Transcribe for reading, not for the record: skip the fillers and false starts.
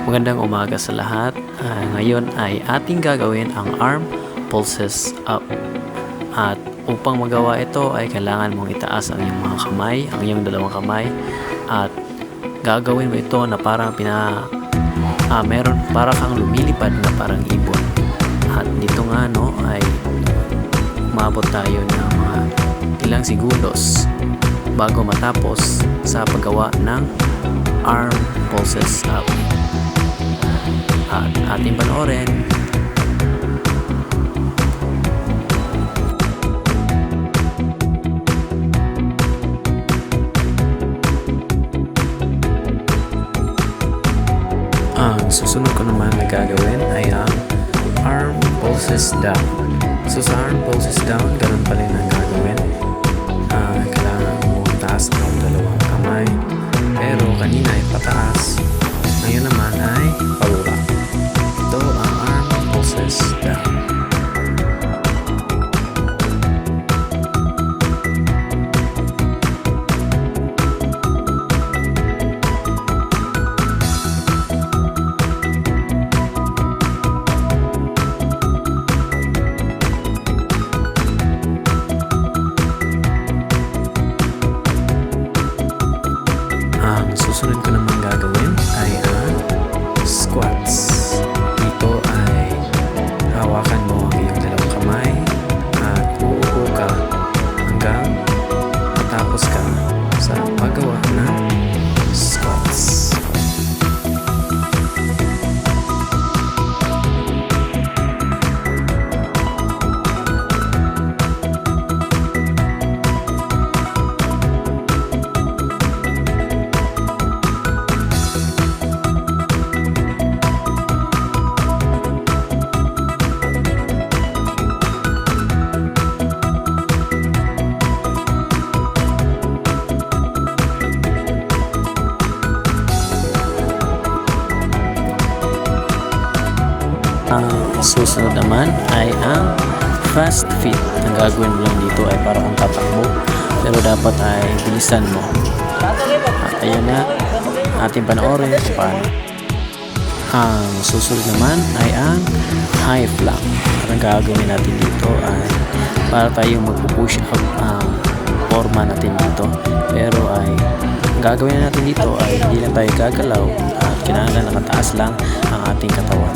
Magandang umaga sa lahat. Ngayon ay ating gagawin ang arm pulses up. At upang magawa ito ay kailangan mong itaas ang iyong mga kamay, ang iyong dalawang kamay. At gagawin mo ito na parang meron para kang lumilipad na parang ibon. At dito nga ay umabot tayo ng mga ilang segundos bago matapos sa paggawa ng arm pulses up. At ating panoorin. Ang susunod ko naman na gagawin ay ang arm pulses down. So sa arm pulses down, ganun pa rin ang gagawin. Kailangan mo taas ang dalawang kamay. Pero kanina ay pataas. Ngayon naman ay pababa. Ito ang arm pulses down. Ang susunod ko naman gagawin ay ang squats. Dito ay hawakan mo ang iyong dalawang kamay at uupo ka hanggang matapos ka sa paggawa ng squats. Ang susunod naman ay ang fast feet. Ang gagawin mo lang dito ay para kang tatakbo, pero dapat ay bilisan mo. At ayun na, ating panoorin kung paano. Ang susunod naman ay ang high plank. At ang gagawin natin dito ay para tayong magpupush up ang forma natin dito. Pero ay ang gagawin natin dito ay hindi lang tayo gagalaw at kailangan nakataas lang ang ating katawan.